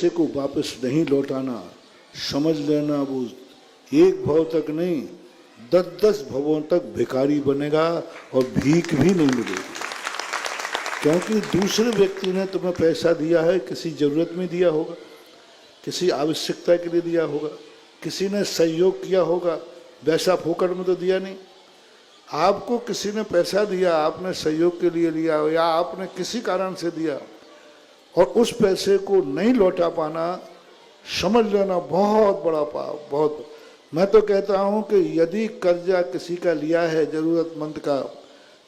पैसे को वापस नहीं लौटाना, समझ लेना वो एक भव तक नहीं 10-10 भवों तक भिखारी बनेगा और भीख भी नहीं मिलेगी। क्योंकि दूसरे व्यक्ति ने तुम्हें पैसा दिया है, किसी जरूरत में दिया होगा, किसी आवश्यकता के लिए दिया होगा, किसी ने सहयोग किया होगा, वैसा फोकट में तो दिया नहीं। आपको किसी ने पैसा दिया, आपने सहयोग के लिए लिया या आपने किसी कारण से दिया और उस पैसे को नहीं लौटा पाना, समझ लेना बहुत बड़ा पाप। बहुत, मैं तो कहता हूँ कि यदि कर्जा किसी का लिया है जरूरतमंद का,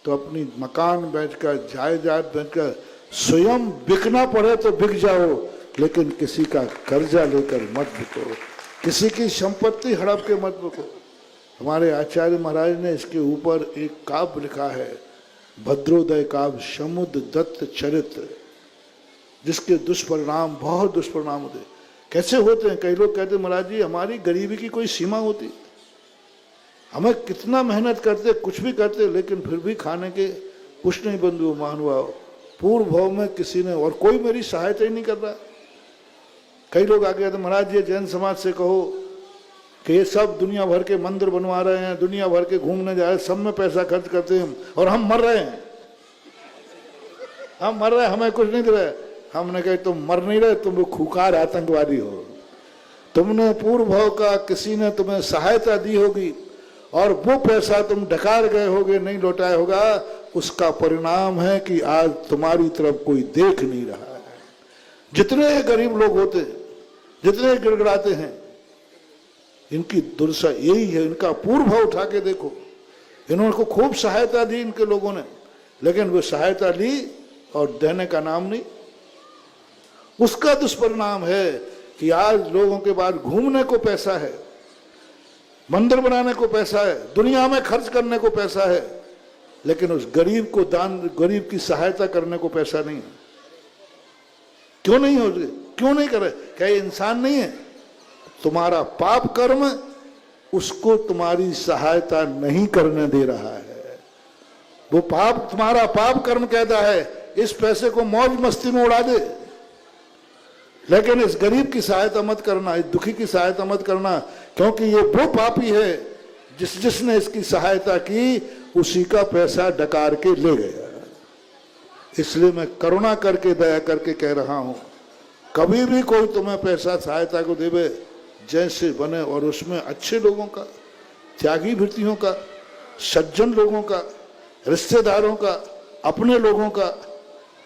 तो अपनी मकान बैठकर, जायदाद बैठकर, स्वयं बिकना पड़े तो बिक जाओ, लेकिन किसी का कर्जा लेकर मत बिको, किसी की संपत्ति हड़प के मत बिको। हमारे आचार्य महाराज ने इसके ऊपर एक काव्य लिखा है, भद्रोदय काव्य, समुद्र दत्त चरित्र, जिसके दुष्परिणाम, बहुत दुष्परिणाम होते। कैसे होते हैं? कई लोग कहते महाराज जी हमारी गरीबी की कोई सीमा होती, हमें कितना मेहनत करते, कुछ भी करते, लेकिन फिर भी खाने के कुछ नहीं बंधु महानुभाव। पूर्व भाव में किसी ने, और कोई मेरी सहायता ही नहीं कर रहा। कई लोग आगे कहते महाराज जी जैन समाज से कहो कि ये सब दुनिया भर के मंदिर बनवा रहे हैं, दुनिया भर के घूमने जा रहे हैं, सब में पैसा खर्च करते हैं और हम मर रहे हैं, हम मर रहे हैं, हमें कुछ नहीं दे रहे। हमने कहा तुम मर नहीं रहे, तुम खुखार आतंकवादी हो। तुमने पूर्व भाव का किसी ने तुम्हें सहायता दी होगी और वो पैसा तुम डकार गए होगे, नहीं लौटाए होगा, उसका परिणाम है कि आज तुम्हारी तरफ कोई देख नहीं रहा है। जितने गरीब लोग होते, जितने गिड़गिड़ाते हैं, इनकी दुर्दशा यही है। इनका पूर्व भाव उठा के देखो, इन्होंने को खूब सहायता दी इनके लोगों ने, लेकिन वो सहायता ली और देने का नाम नहीं। उसका दुष्परिणाम है कि आज लोगों के पास घूमने को पैसा है, मंदिर बनाने को पैसा है, दुनिया में खर्च करने को पैसा है, लेकिन उस गरीब को दान, गरीब की सहायता करने को पैसा नहीं है। क्यों नहीं हो रही? क्यों नहीं करे? क्या ये इंसान नहीं है? तुम्हारा पाप कर्म उसको तुम्हारी सहायता नहीं करने दे रहा है। वो पाप, तुम्हारा पाप कर्म कहता है इस पैसे को मौज मस्ती में उड़ा दे, लेकिन इस गरीब की सहायता मत करना, इस दुखी की सहायता मत करना, क्योंकि ये वो पापी है जिसने इसकी सहायता की, उसी का पैसा डकार के ले गया। इसलिए मैं करुणा करके, दया करके कह रहा हूं, कभी भी कोई तुम्हें पैसा सहायता को देवे, जैसे बने, और उसमें अच्छे लोगों का, त्यागी वृत्तियों का, सज्जन लोगों का, रिश्तेदारों का, अपने लोगों का,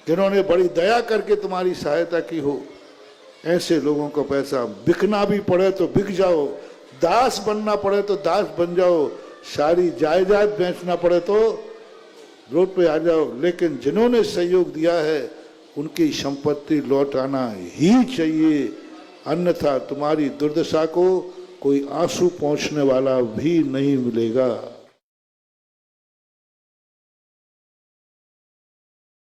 जिन्होंने बड़ी दया करके तुम्हारी सहायता की हो, ऐसे लोगों को पैसा, बिकना भी पड़े तो बिक जाओ, दास बनना पड़े तो दास बन जाओ, सारी जायदाद बेचना पड़े तो रोड पे आ जाओ, लेकिन जिन्होंने सहयोग दिया है उनकी संपत्ति लौटाना ही चाहिए, अन्यथा तुम्हारी दुर्दशा को कोई आंसू पहुंचने वाला भी नहीं मिलेगा।